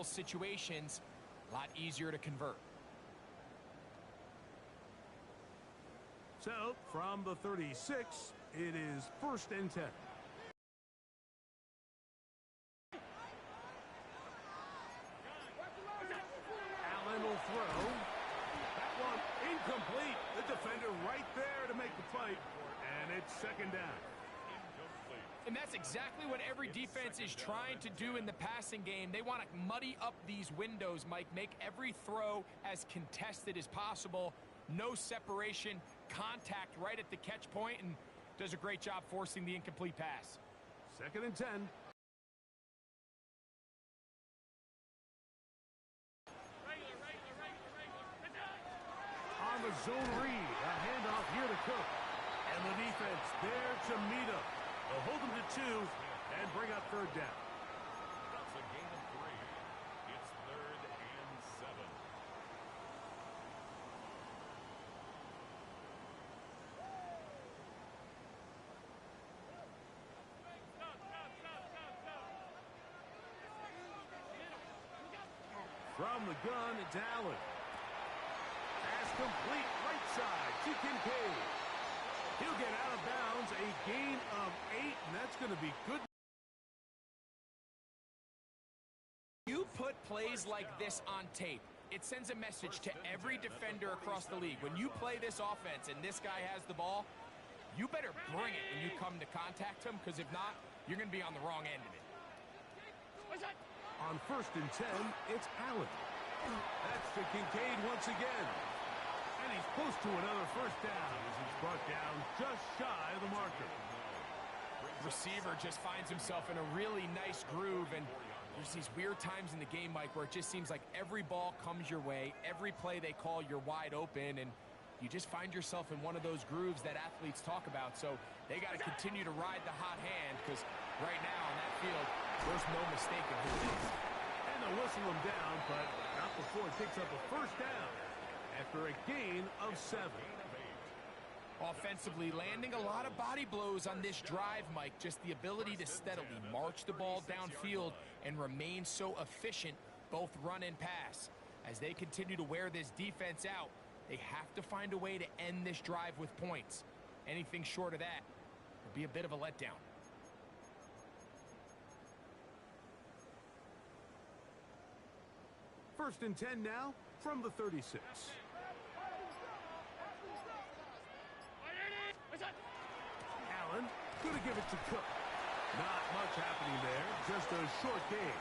situations, a lot easier to convert. So, from the 36, it is 1st and 10. Allen will throw. That one incomplete. The defender right there to make the play. And it's 2nd down. And that's exactly what every defense is trying to do in the passing game. They want to muddy up these windows, Mike, make every throw as contested as possible. No separation, contact right at the catch point, and does a great job forcing the incomplete pass. 2nd and 10. On the zone read, a handoff here to Cook. And the defense there to meet him. They'll hold them to 2 and bring up 3rd down. That's a gain of 3. It's 3rd and 7. From the gun, it's Allen. Pass complete, right side to Kincaid. He'll get out of bounds, a gain of 8, and that's going to be good. You put plays like this on tape, it sends a message to every defender across the league. When you play this offense and this guy has the ball, you better bring it when you come to contact him, because if not, you're going to be on the wrong end of it. On 1st and 10, it's Allen. That's to Kincaid once again. And he's close to another 1st down as he's brought down just shy of the marker. Receiver just finds himself in a really nice groove, and there's these weird times in the game, Mike, where it just seems like every ball comes your way, every play they call, you're wide open, and you just find yourself in one of those grooves that athletes talk about. So they got to continue to ride the hot hand, because right now on that field, there's no mistaking who it is. And they'll whistle him down, but not before it picks up a 1st down after a gain of 7. Offensively, landing a lot of body blows on this drive, Mike. Just the ability to steadily march the ball downfield and remain so efficient, both run and pass. As they continue to wear this defense out, they have to find a way to end this drive with points. Anything short of that will be a bit of a letdown. First and 10 now from the 36. Allen going to give it to Cook. Not much happening there, just a short gain.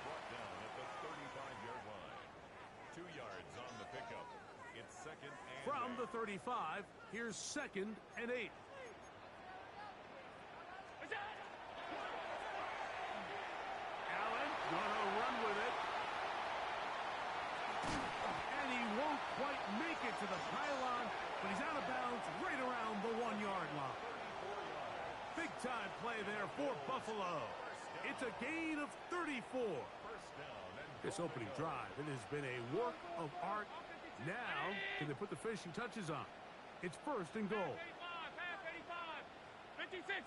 Brought down at the 35-yard line. 2 yards on the pickup. It's 2nd and From 8. the 35, here's 2nd and 8. Allen gonna run with it. And he won't quite make it to the pylon, but he's out of bounds right around the 1-yard line. Big-time play there for Buffalo. It's a gain of 34. This opening drive, it has been a work of art. Now, can they put the finishing touches on? It's 1st and goal. 56.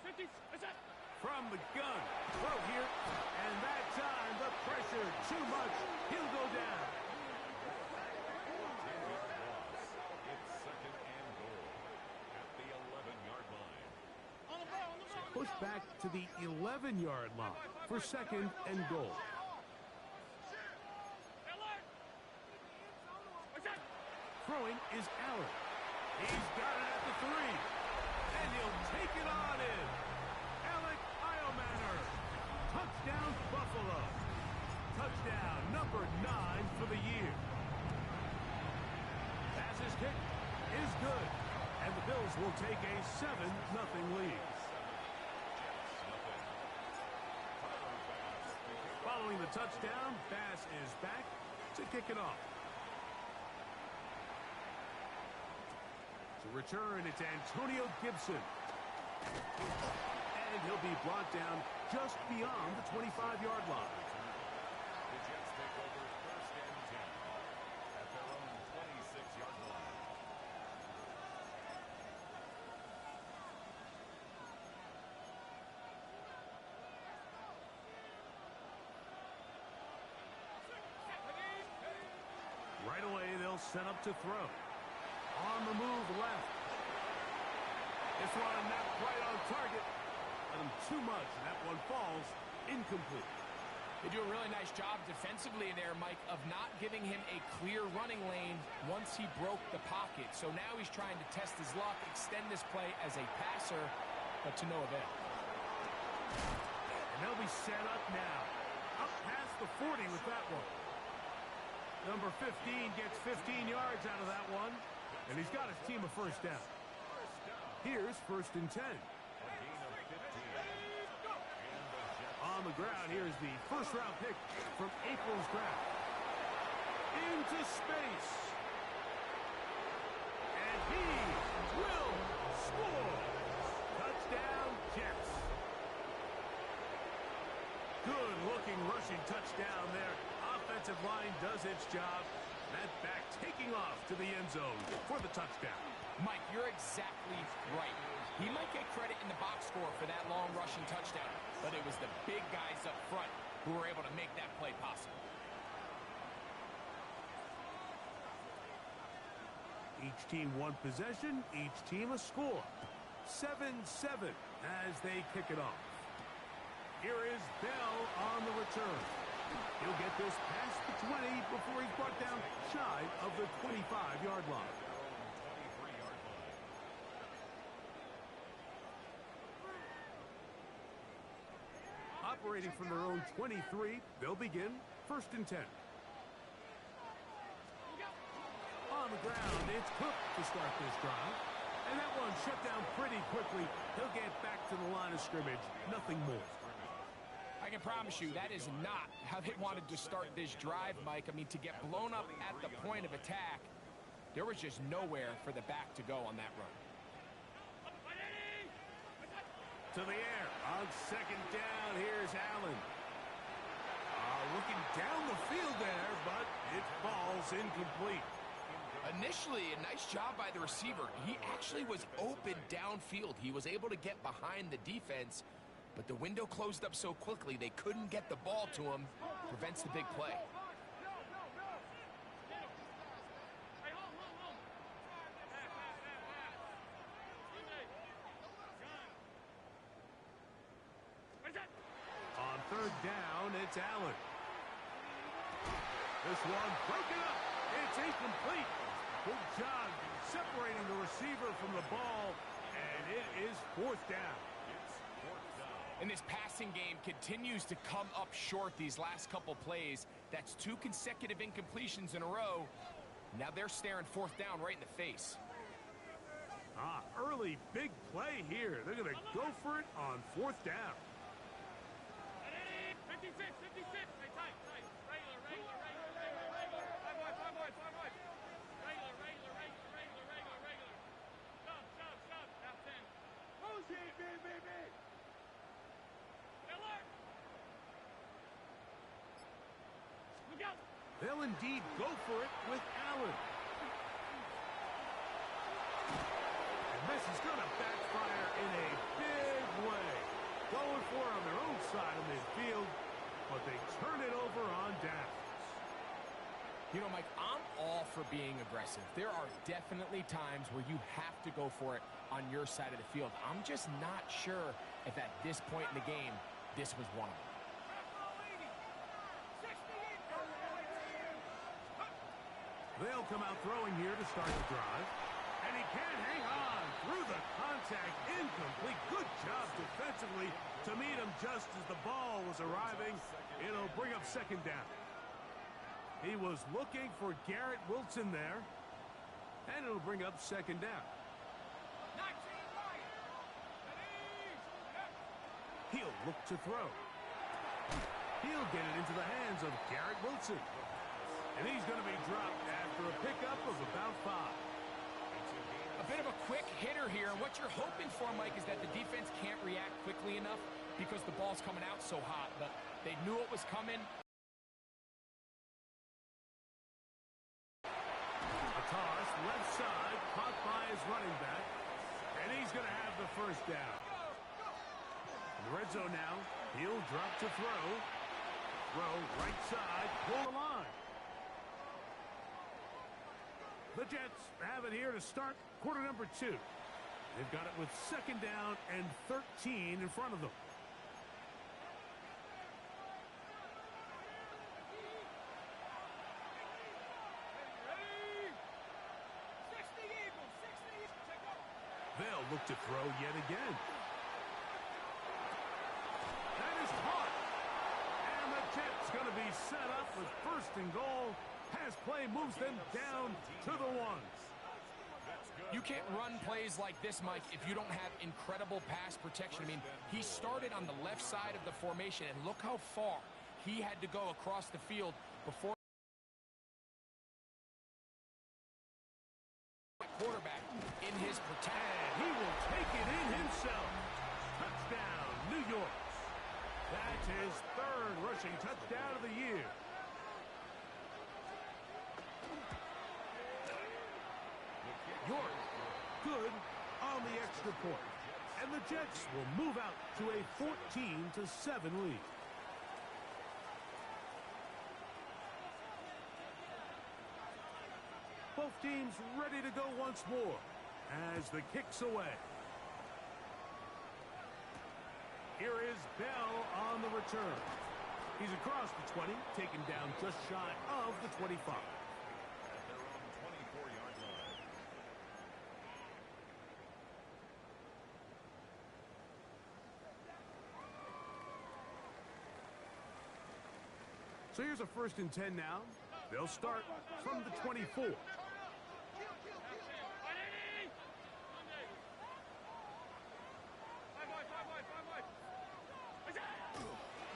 From the gun, throw here, and that time the pressure too much. He'll go down. It's 2nd and goal at the 11-yard line. Push back to the 11-yard line for 2nd and goal. Throwing is Allen. He's got it at the 3. And he'll take it on in. Alec Iomanner. Touchdown, Buffalo. Touchdown number 9 for the year. Pass's kick is good. And the Bills will take a 7-0 lead. Following the touchdown, Bass is back to kick it off. To return, it's Antonio Gibson. And he'll be brought down just beyond the 25-yard line. The Jets take over 1st and 10 at their own 26-yard line. set up to throw. On the move left. This one not quite on target. Let him too much, and that one falls incomplete. They do a really nice job defensively in there, Mike, of not giving him a clear running lane once he broke the pocket. So now he's trying to test his luck, extend this play as a passer, but to no avail. And they'll be set up now. Up past the 40 with that one. Number 15 gets 15 yards out of that one, and he's got his team a first down. Here's 1st and 10. On the ground, here's the first-round pick from April's draft. Into space. And he will score. Touchdown, Jets. Good-looking rushing touchdown there. Offensive line does its job. That back taking off to the end zone for the touchdown. Mike, you're exactly right. He might get credit in the box score for that long rushing touchdown, but it was the big guys up front who were able to make that play possible. Each team one possession, each team a score. 7-7 as they kick it off. Here is Bell on the return. He'll get this past the 20 before he's brought down shy of the 25-yard line. Operating from their own 23, they'll begin 1st and 10. On the ground, it's Cook to start this drive. And that one shut down pretty quickly. He'll get back to the line of scrimmage. Nothing more. I can promise you that is not how they wanted to start this drive, Mike. I mean, to get blown up at the point of attack, there was just nowhere for the back to go on that run. To the air. On 2nd down, here's Allen. Looking down the field there, but it falls incomplete. Initially, a nice job by the receiver. He actually was open downfield. He was able to get behind the defense, but the window closed up so quickly they couldn't get the ball to him. Prevents the big play. On 3rd down, it's Allen. This one broken up. It's incomplete. Good job separating the receiver from the ball, and it is 4th down. And this passing game continues to come up short these last couple plays. That's 2 consecutive incompletions in a row. Now they're staring 4th down right in the face. Early big play here. They're going to go for it on 4th down. 56, 56. Hey, tight. Regular. Stop. Now 10. Proceed, BBB. Miller. Look out. They'll indeed go for it with Allen. And this is going to backfire in a big way. Going for it on their own side of midfield, but they turn it over on downs. You know, Mike, I'm all for being aggressive. There are definitely times where you have to go for it on your side of the field. I'm just not sure if at this point in the game, this was one of them. They'll come out throwing here to start the drive. And he can't hang on through the contact. Incomplete. Good job defensively to meet him just as the ball was arriving. It'll bring up 2nd down. He was looking for Garrett Wilson there. And it'll bring up 2nd down. He'll look to throw. He'll get it into the hands of Garrett Wilson. And he's going to be dropped after a pickup of about 5. A bit of a quick hitter here, and what you're hoping for, Mike, is that the defense can't react quickly enough because the ball's coming out so hot, but they knew it was coming. A toss, left side, caught by his running back, and he's going to have the 1st down. In the red zone now, he'll drop to throw. Throw right side, pull the line. The Jets have it here to start quarter number 2. They've got it with second down and 13 in front of them. They'll look to throw yet again. That is caught. And the Jets going to be set up with first and goal. Pass play moves them down to the 1. You can't run plays like this, Mike, if you don't have incredible pass protection. I mean, he started on the left side of the formation, and look how far he had to go across the field before quarterback in his protection. And he will take it in himself. Touchdown, New York. That's his third rushing touchdown of the year. York good on the extra point. And the Jets will move out to a 14-7 lead. Both teams ready to go once more as the kick's away. Here is Bell on the return. He's across the 20, taken down just shy of the 25. At their own 24-yard line. So here's a 1st and 10 now. They'll start from the 24.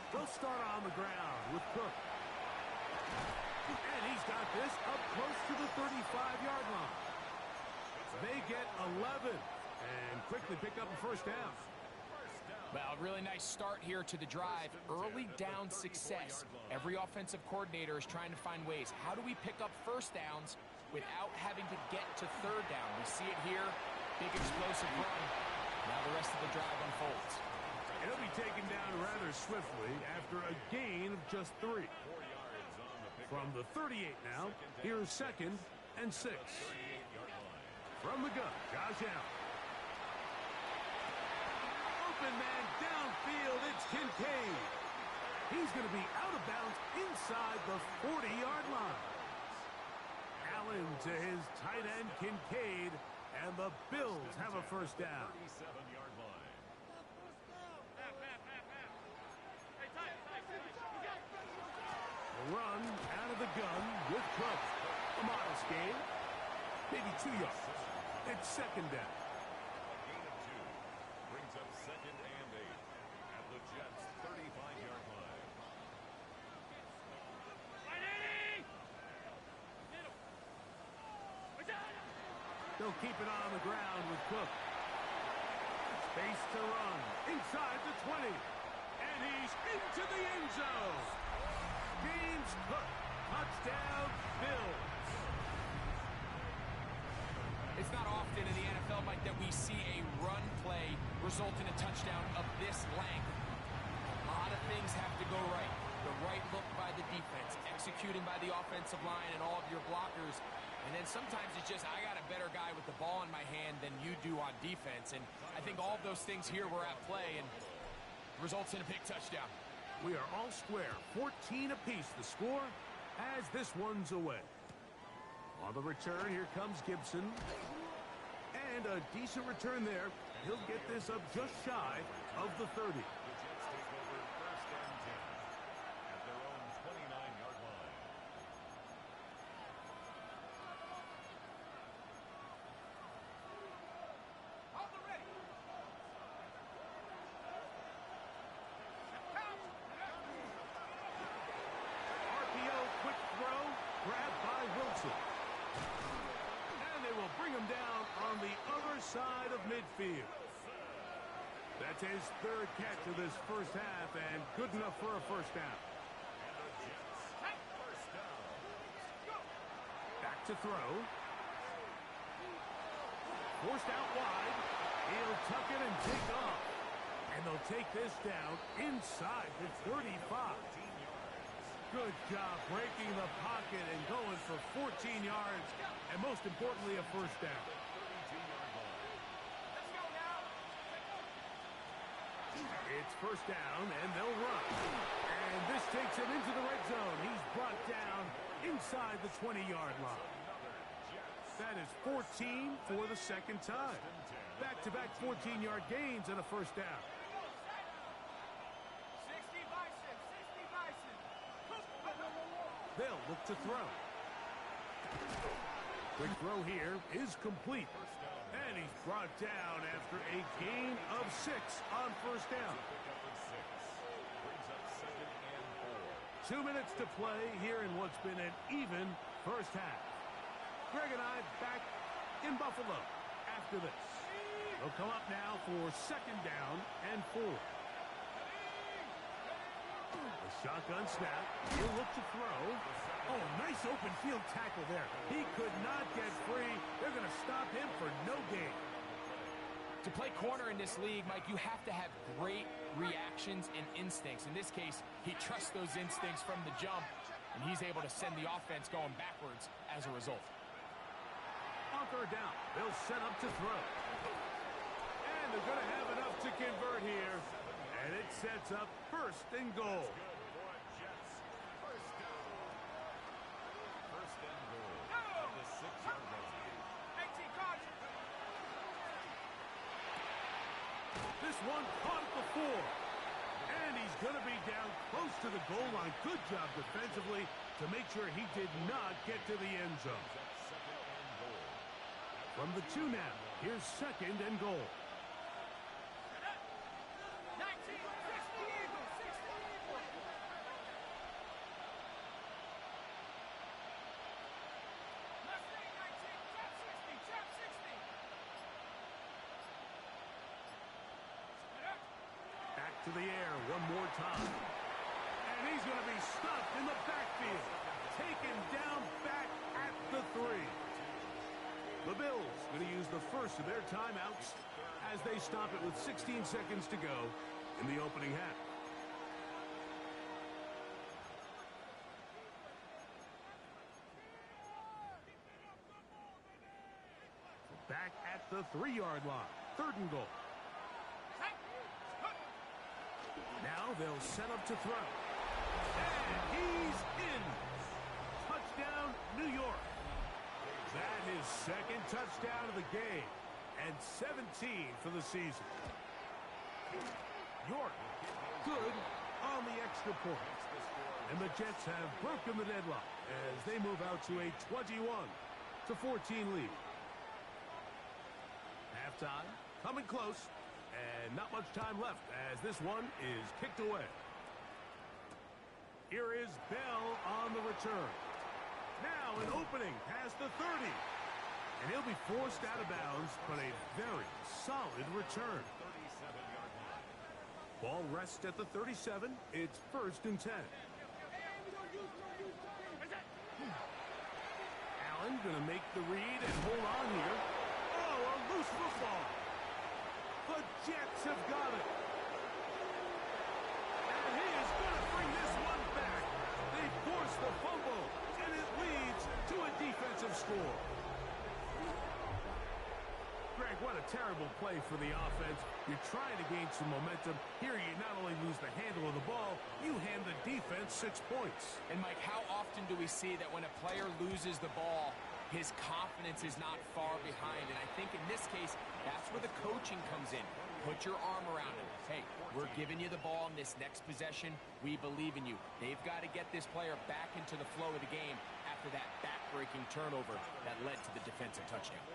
They'll start on the ground with Cook. And he's got this up close to the 35-yard line. They get 11 and quickly pick up a first down. Well, really nice start here to the drive. Early down success. Every offensive coordinator is trying to find ways. How do we pick up first downs without having to get to third down? We see it here. Big explosive run. Now the rest of the drive unfolds. It'll be taken down rather swiftly after a gain of just 3. From the 38 now, here's 2nd and 6. From the gun, Josh Allen. Open man downfield, it's Kincaid. He's going to be out of bounds inside the 40-yard line. Allen to his tight end, Kincaid, and the Bills have a first down. 37-yard line. A run out of the gun with Cook. A modest gain, maybe 2 yards. It's second down. Gain of 2 brings up 2nd and 8 at the Jets' 35-yard line. They'll keep it on the ground with Cook. Space to run inside the 20. And he's into the end zone. James Cook, touchdown, Bills. It's not often in the NFL, Mike, that we see a run play result in a touchdown of this length. A lot of things have to go right. The right look by the defense, executing by the offensive line and all of your blockers. And then sometimes it's just, I got a better guy with the ball in my hand than you do on defense. And I think all of those things here were at play and results in a big touchdown. We are all square, 14 apiece the score as this one's away. On the return, here comes Gibson. And a decent return there. He'll get this up just shy of the 30. The Jets take over 1st and 10 at their own 29-yard line. RPO, quick throw, grabbed by Wilson. And they will bring him down on the other side of midfield. That's his 3rd catch of this first half and good enough for a first down. Back to throw. Forced out wide. He'll tuck it and take off. And they'll take this down inside the 35. Good job breaking the pocket and going for 14 yards, and most importantly, a first down. It's first down, and they'll run. And this takes him into the red zone. He's brought down inside the 20-yard line. That is 14 for the second time. Back-to-back 14-yard gains and a first down. 60 Bison, 60 Bison. They'll look to throw. Quick throw here is complete. And he's brought down after a gain of 6 on first down. 2 minutes to play here in what's been an even first half. Greg and I back in Buffalo after this. They'll come up now for second down and 4. The shotgun snap. He'll look to throw. Oh, nice open field tackle there. He could not get free. They're going to stop him for no gain. To play corner in this league, Mike, you have to have great reactions and instincts. In this case, he trusts those instincts from the jump, and he's able to send the offense going backwards as a result. On third down, they'll set up to throw. And they're going to have enough to convert here. And it sets up first and goal. This one caught at the 4. And he's going to be down close to the goal line. Good job defensively to make sure he did not get to the end zone. From the 2 now, here's second and goal. 19, 60 Eagles, 60 Eagles. Mustang 19, trap 60, trap 60. Back to the air one more time. And he's going to be stopped in the backfield. Taken down back at the 3. The Bills going to use the first of their timeouts as they stop it with 16 seconds to go in the opening half. Back at the 3-yard line. Third and goal. Now they'll set up to throw. And he's in. Touchdown, New York. That is second touchdown of the game. And 17 for the season. York, good on the extra point. And the Jets have broken the deadlock as they move out to a 21-14 lead. Halftime, coming close. And not much time left as this one is kicked away. Here is Bell on the return. Now an opening past the 30. And he'll be forced out of bounds, but a very solid return. Ball rests at the 37. It's first and 10. Allen going to make the read and hold on here. Oh, a loose football. The Jets have got it. And he is going to bring this one back. They force the fumble, and it leads to a defensive score. Greg, what a terrible play for the offense. You're trying to gain some momentum. Here you not only lose the handle of the ball, you hand the defense 6 points. And, Mike, how often do we see that when a player loses the ball, his confidence is not far behind? And I think in this case, that's where the coaching comes in. Put your arm around him. Hey, we're giving you the ball in this next possession. We believe in you. They've got to get this player back into the flow of the game after that back-breaking turnover that led to the defensive touchdown.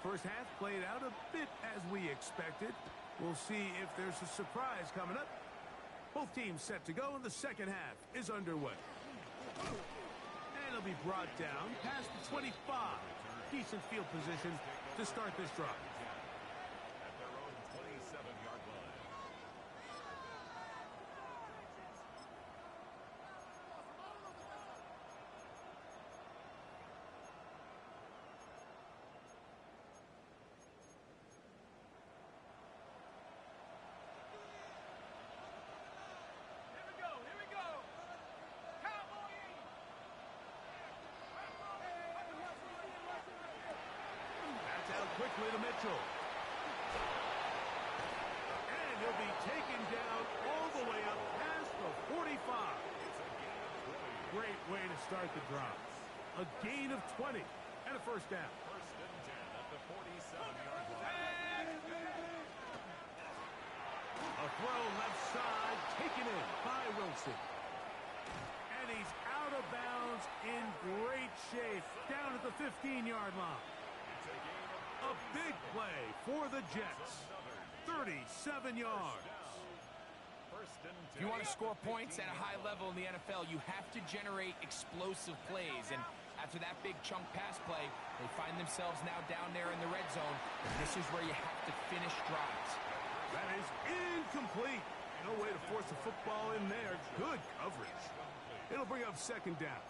First half played out a bit as we expected. We'll see if there's a surprise coming up. Both teams set to go, and the second half is underway. And it'll be brought down past the 25. Decent field position to start this drive. At their own 27-yard line. Here we go, here we go. quickly to Mitchell. And he'll be taken down all the way up past the 45. Great way to start the drive. A gain of 20 and a first down. First and 10 at the 47-yard line. A throw left side, taken in by Wilson. And he's out of bounds in great shape, down at the 15-yard line. A big play for the Jets. 37 yards. If you want to score points at a high level in the NFL, you have to generate explosive plays. And after that big chunk pass play, they find themselves now down there in the red zone. And this is where you have to finish drives. That is incomplete. No way to force the football in there. Good coverage. It'll bring up second down.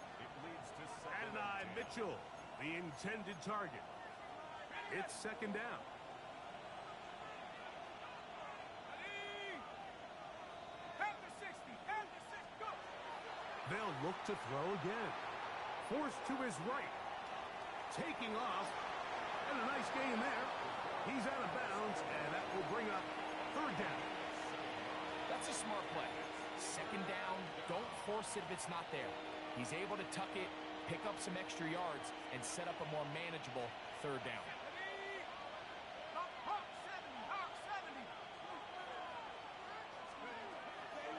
Adonai Mitchell, the intended target. It's second down. They'll look to throw again. Forced to his right. Taking off. And a nice gain there. He's out of bounds, and that will bring up third down. That's a smart play. Second down, don't force it if it's not there. He's able to tuck it, pick up some extra yards, and set up a more manageable third down.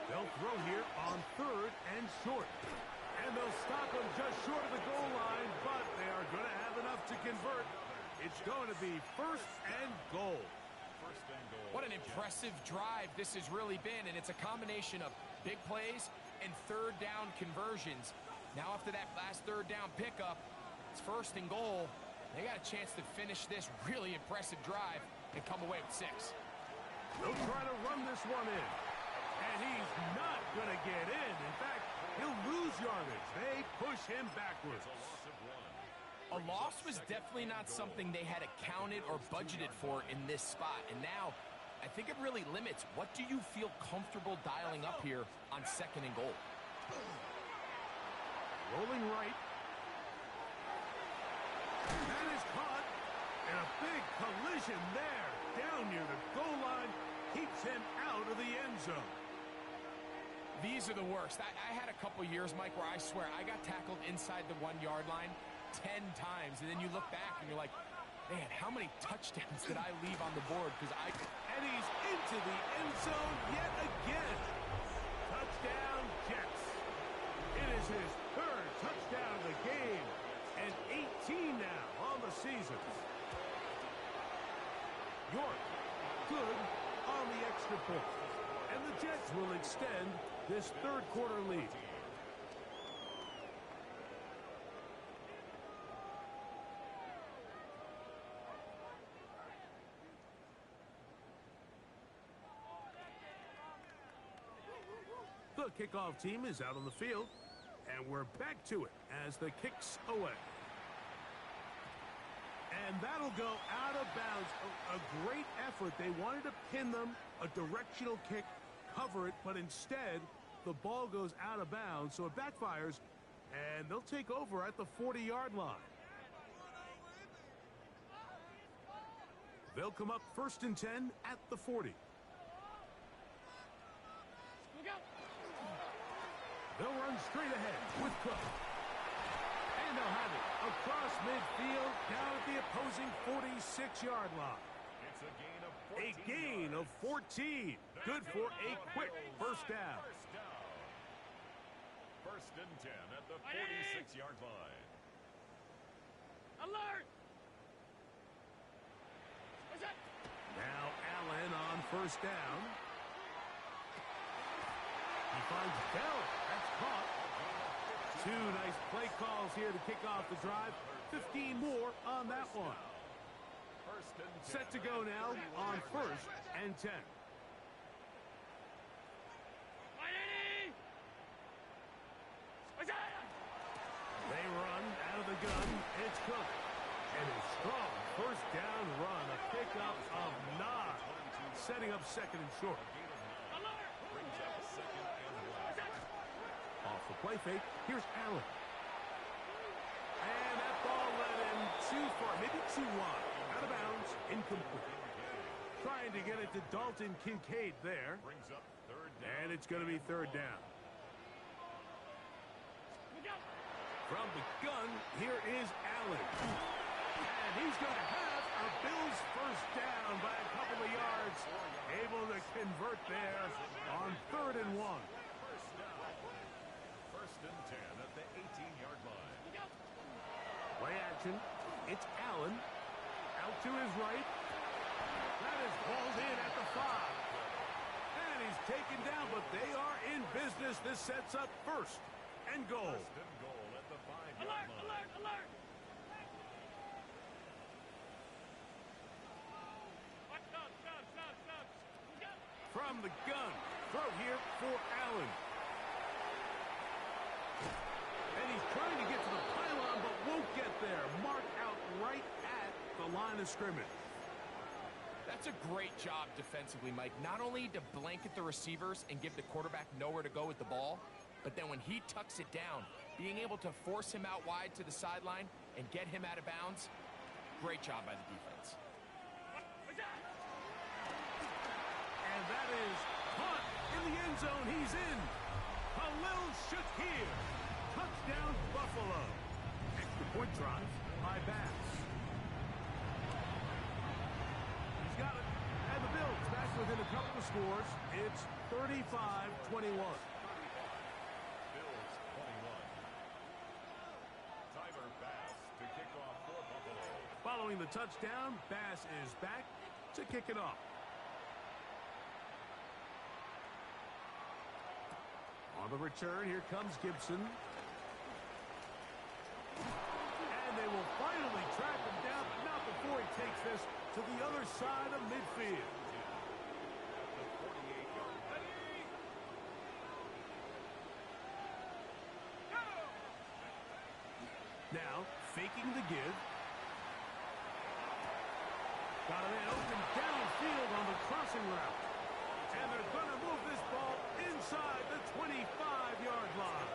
They'll throw here on third and short. And they'll stop him just short of the goal line, but they are going to have enough to convert. It's going to be first and goal. What an impressive drive this has really been, and it's a combination of big plays and third down conversions. Now after that last third down pickup, it's first and goal. They got a chance to finish this really impressive drive and come away with 6. They'll try to run this one in. And he's not going to get in. In fact, he'll lose yardage. They push him backwards. A loss was definitely not something they had accounted or budgeted for in this spot. And now, I think it really limits what do you feel comfortable dialing up here on second and goal. Rolling right. That is caught. And a big collision there. Down near the goal line. Keeps him out of the end zone. These are the worst. I had a couple years, Mike, where I swear I got tackled inside the 1-yard line 10 times. And then you look back and you're like, man, how many touchdowns did I leave on the board? And he's into the end zone yet again. Touchdown, Jets. It is his third touchdown of the game. And 18 now on the season. York, good on the extra point. And the Jets will extend this third quarter lead. The kickoff team is out on the field, and we're back to it as the kick's away. And that'll go out of bounds. A great effort. They wanted to pin them, a directional kick, cover it, but instead the ball goes out of bounds, so it backfires, and they'll take over at the 40-yard line. They'll come up first and 10 at the 40. They'll run straight ahead with Cook. And they'll have it across midfield down at the opposing 46-yard line. A gain of 14. Good for a quick first down. First and 10 at the 46-yard line. Alert! Now Allen on first down. He finds Bell. That's caught. 2 nice play calls here to kick off the drive. 15 more on that one. Set to go now on first and 10. They run out of the gun. It's Cook. And a strong first down run. A pickup of 9. Setting up second and short. Off the play fake. Here's Allen. And that ball led him too far. Maybe too wide. Out of bounds, incomplete. Trying to get it to Dalton Kincaid there. Brings up third down. And it's going to be third down. From the gun, here is Allen. And he's going to have a Bills first down by a couple of yards. Able to convert there on 3rd and 1. First and 10 at the 18-yard line. Play action. It's Allen. Out to his right. That is hauled in at the 5. And he's taken down, but they are in business. This sets up 1st and goal. First and goal at the 5-yard Alert, line. alert, alert! Stop. From the gun. Throw here for Allen. And he's trying to get to the pylon, but won't get there. Marked out right at the line of scrimmage. That's a great job defensively, Mike. Not only to blanket the receivers and give the quarterback nowhere to go with the ball, but then when he tucks it down, being able to force him out wide to the sideline and get him out of bounds, great job by the defense. And that is caught in the end zone. He's in. Khalil Shakir. Touchdown, Buffalo. Extra point try by Bass. He's got it. And the Bills back within a couple of scores. It's 35-21. Bills 21. Tyler Bass to kick off for Buffalo. Following the touchdown, Bass is back to kick it off. On the return, here comes Gibson. And they will finally track him down, but not before he takes this to the other side of midfield. The 48-yard line. Now, faking the give. Got a man open downfield on the crossing route. And they're going to move this ball inside the 25-yard line.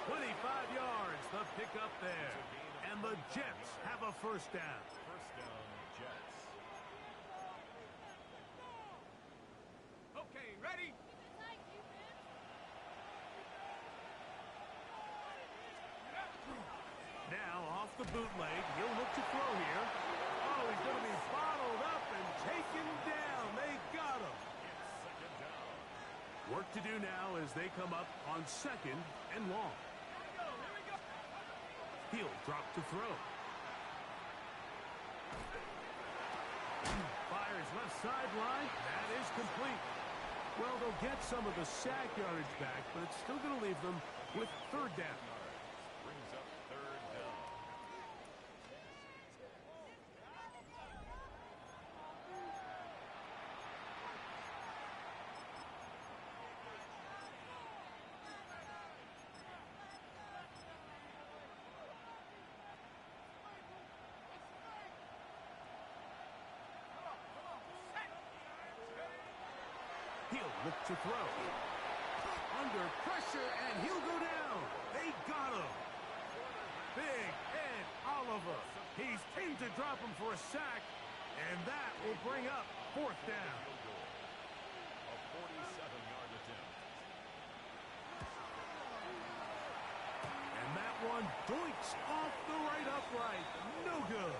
25 yards, the pickup there. And the Jets have a first down. First down, Jets. Okay, ready? Now, off the bootleg, he'll look to throw here. Oh, he's going to be bottled up and taken down. They got him. Second down. Work to do now as they come up on 2nd and long. He'll drop to throw. Fires left sideline. That is complete. Well, they'll get some of the sack yardage back, but it's still going to leave them with 3rd down. Brings up third down. He'll look to throw. Under pressure, and he'll go down. They got him. Big Ed Oliver. He's in to drop him for a sack, and that will bring up 4th down. A 47-yard attempt. And that one doinks off the right upright. No good.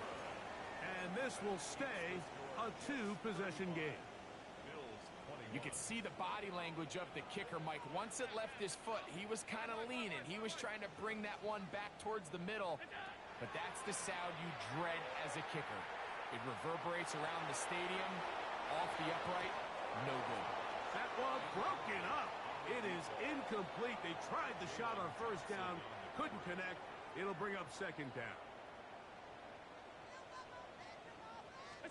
And this will stay a 2-possession game. Bills 21. You could see the body language of the kicker, Mike. Once it left his foot, he was kind of leaning. He was trying to bring that one back towards the middle. But that's the sound you dread as a kicker. It reverberates around the stadium, off the upright, no good. That one broken up. It is incomplete. They tried the shot on 1st down, couldn't connect. It'll bring up 2nd down. The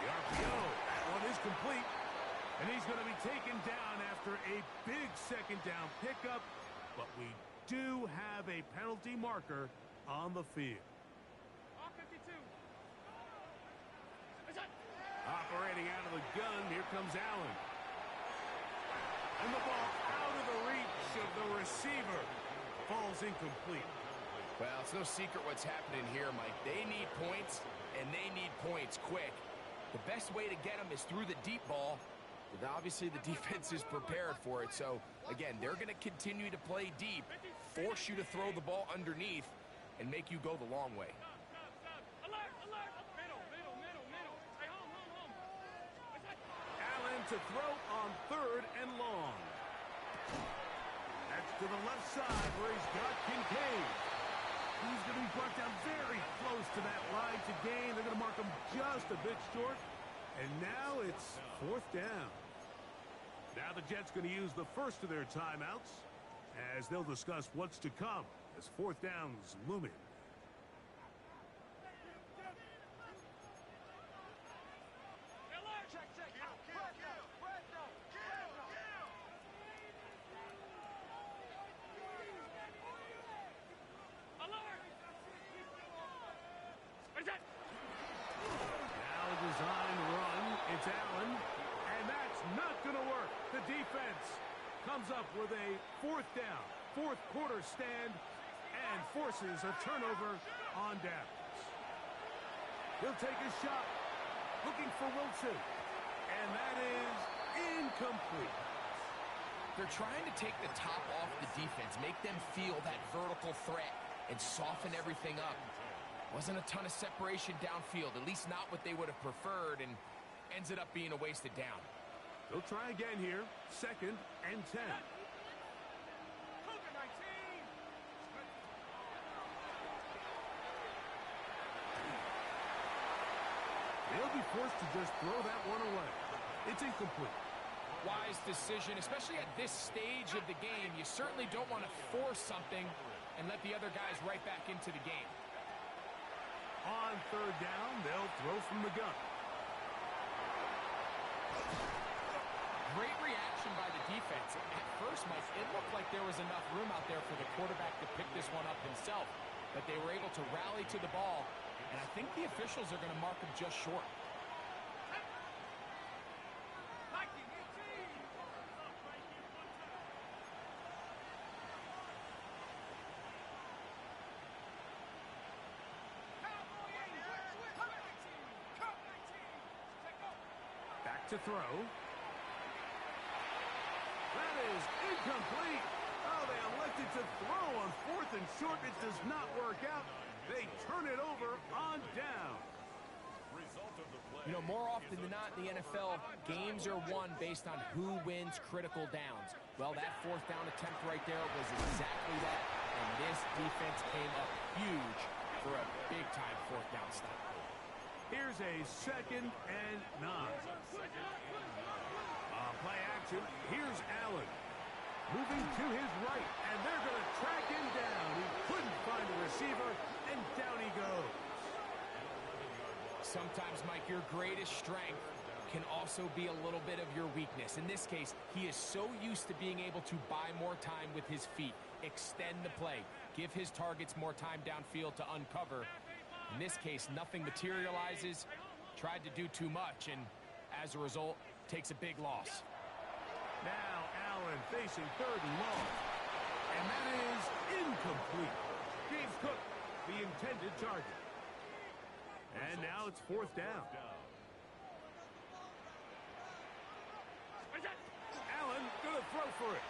RPO, that one is complete. And he's going to be taken down after a big 2nd down pickup. But we do have a penalty marker on the field. R52. Operating out of the gun, here comes Allen. And the ball out of the reach of the receiver. Falls incomplete. Well, it's no secret what's happening here, Mike. They need points, and they need points quick. The best way to get them is through the deep ball. But obviously, the defense is prepared for it. So, again, they're going to continue to play deep, force you to throw the ball underneath, and make you go the long way. Alert, alert. Middle. Hey, home. Allen to throw on 3rd and long. That's to the left side where he's got Kincaid. He's going to be brought down very close to that line to gain. They're going to mark him just a bit short. And now it's 4th down. Now the Jets going to use the first of their timeouts as they'll discuss what's to come as 4th down's looming. Now a design run. It's Allen. And that's not going to work. The defense comes up with a 4th down, 4th quarter stand, and forces a turnover on downs. He'll take a shot. Looking for Wilson. And that is incomplete. They're trying to take the top off the defense, make them feel that vertical threat, and soften everything up. Wasn't a ton of separation downfield, at least not what they would have preferred, and ends it up being a wasted down. They'll try again here. 2nd and 10. They'll be forced to just throw that one away. It's incomplete. Wise decision, especially at this stage of the game. You certainly don't want to force something and let the other guys right back into the game. On 3rd down, they'll throw from the gun. Great reaction by the defense. At first, Mike, it looked like there was enough room out there for the quarterback to pick this one up himself. But they were able to rally to the ball, and I think the officials are going to mark him just short. To throw. That is incomplete. Oh, they elected to throw on 4th and short. It does not work out. They turn it over on down. You know, more often than not in the NFL, games are won based on who wins critical downs. Well, that 4th down attempt right there was exactly that. And this defense came up huge for a big-time 4th down stop. Here's a 2nd and 9. Play action. Here's Allen. Moving to his right, and they're going to track him down. He couldn't find the receiver, and down he goes. Sometimes, Mike, your greatest strength can also be a little bit of your weakness. In this case, he is so used to being able to buy more time with his feet, extend the play, give his targets more time downfield to uncover. In this case, nothing materializes, tried to do too much, and as a result, takes a big loss. Now Allen facing 3rd and long. And that is incomplete. James Cook, the intended target. And now it's 4th down. Allen gonna throw for it.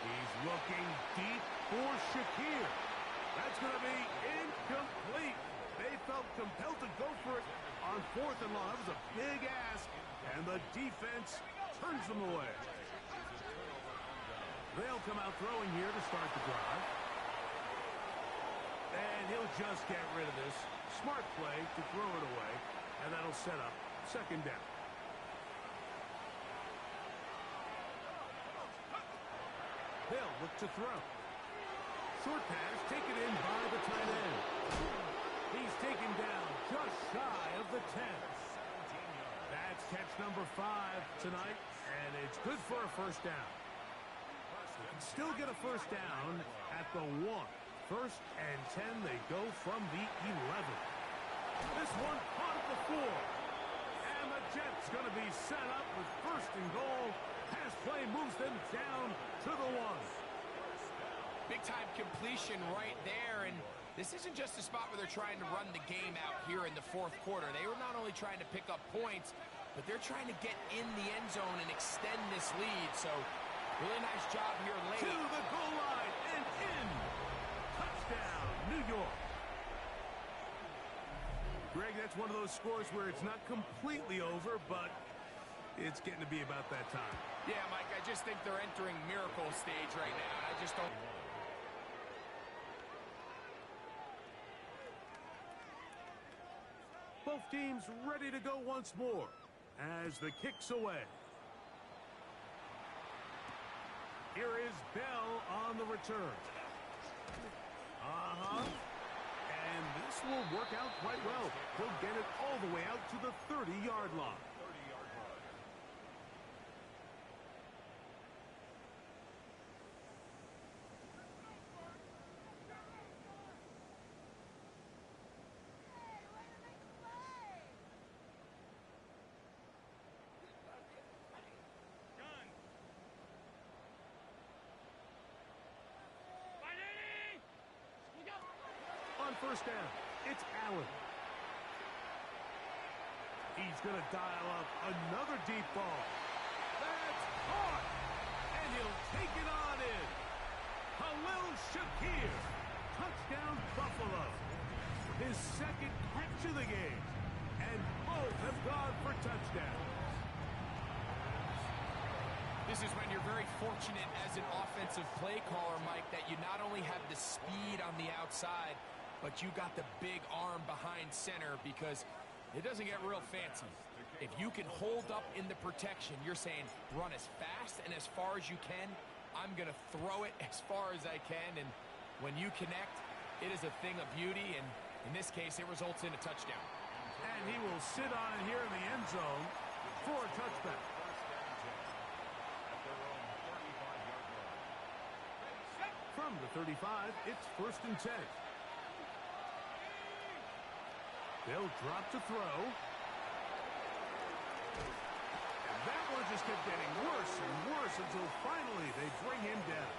He's looking deep for Shakir. That's going to be incomplete. They felt compelled to go for it on 4th and long. That was a big ask, and the defense turns them away. They'll come out throwing here to start the drive. And he'll just get rid of this. Smart play to throw it away, and that'll set up 2nd down. They'll look to throw. Short pass taken in by the tight end. He's taken down just shy of the 10. That's catch number 5 tonight, and it's good for a 1st down. You can still get a 1st down at the 1. 1st and 10, they go from the 11. This one caught at the 4. And the Jets going to be set up with 1st and goal. Pass play moves them down to the 1. Big-time completion right there, and this isn't just a spot where they're trying to run the game out here in the fourth quarter. They were not only trying to pick up points, but they're trying to get in the end zone and extend this lead. So, really nice job here late. To the goal line and in. Touchdown, New York. Greg, that's one of those scores where it's not completely over, but it's getting to be about that time. Yeah, Mike, I just think they're entering miracle stage right now. I just don't... Both teams ready to go once more as the kick's away. Here is Bell on the return. And this will work out quite well. He'll get it all the way out to the 30-yard line. On first down, it's Allen. He's going to dial up another deep ball. That's caught, and he'll take it on in. Khalil Shakir, touchdown Buffalo. His second catch of the game, and both have gone for touchdowns. This is when you're very fortunate as an offensive play caller, Mike, that you not only have the speed on the outside, but you got the big arm behind center, because it doesn't get real fancy. If you can hold up in the protection, you're saying run as fast and as far as you can. I'm going to throw it as far as I can, and when you connect, it is a thing of beauty, and in this case, it results in a touchdown. And he will sit on it here in the end zone for a touchback. From the 35, it's 1st and 10. They'll drop to throw. And that one just kept getting worse and worse until finally they bring him down.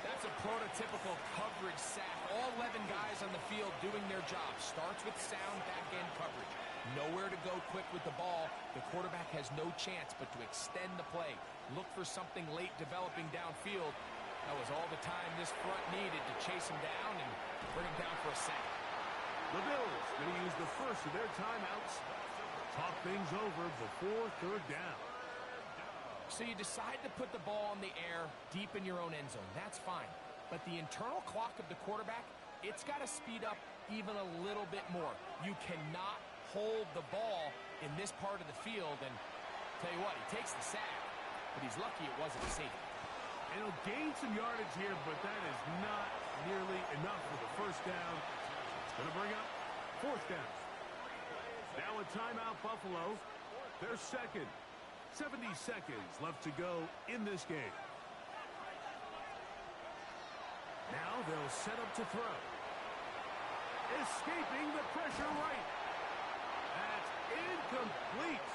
That's a prototypical coverage sack. All 11 guys on the field doing their job. Starts with sound back-end coverage. Nowhere to go quick with the ball. The quarterback has no chance but to extend the play. Look for something late developing downfield. That was all the time this front needed to chase him down and bring him down for a sack. The Bills going to use the first of their timeouts. Talk things over before 3rd down. So you decide to put the ball in the air deep in your own end zone. That's fine. But the internal clock of the quarterback, it's got to speed up even a little bit more. You cannot hold the ball in this part of the field. And tell you what, he takes the sack, but he's lucky it wasn't a safety. And he'll gain some yardage here, but that is not nearly enough for the first down. Going to bring up 4th down. Now a timeout, Buffalo. Their second. 70 seconds left to go in this game. Now they'll set up to throw. Escaping the pressure right. That's incomplete.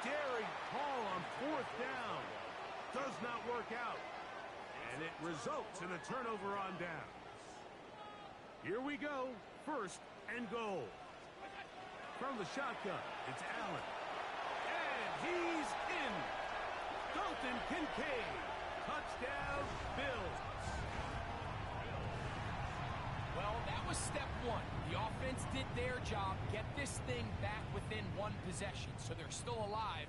Daring call on 4th down. Does not work out. And it results in a turnover on down. Here we go. 1st and goal. From the shotgun, it's Allen. And he's in. Dalton Kincaid. Touchdown, Bills. Well, that was step one. The offense did their job, get this thing back within one possession, so they're still alive.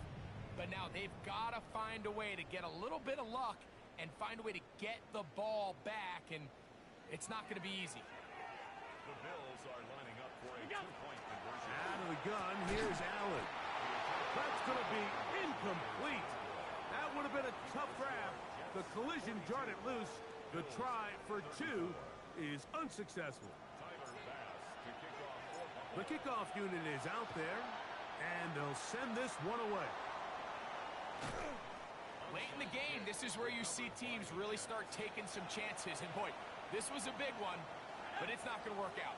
But now they've got to find a way to get a little bit of luck and find a way to get the ball back, and it's not going to be easy. The Bills are lining up for a two-point conversion. Out of the gun, here's Allen. That's going to be incomplete. That would have been a tough grab. The collision jarred it loose. The try for 2 is unsuccessful. Tyler Bass to kick off. The kickoff unit is out there, and they'll send this one away. Late in the game, this is where you see teams really start taking some chances. And boy, this was a big one, but it's not going to work out.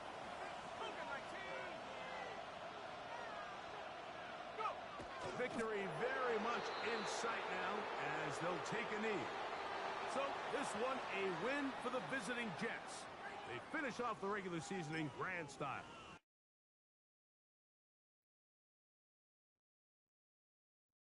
Victory very much in sight now as they'll take a knee. So this one a win for the visiting Jets. They finish off the regular season in grand style.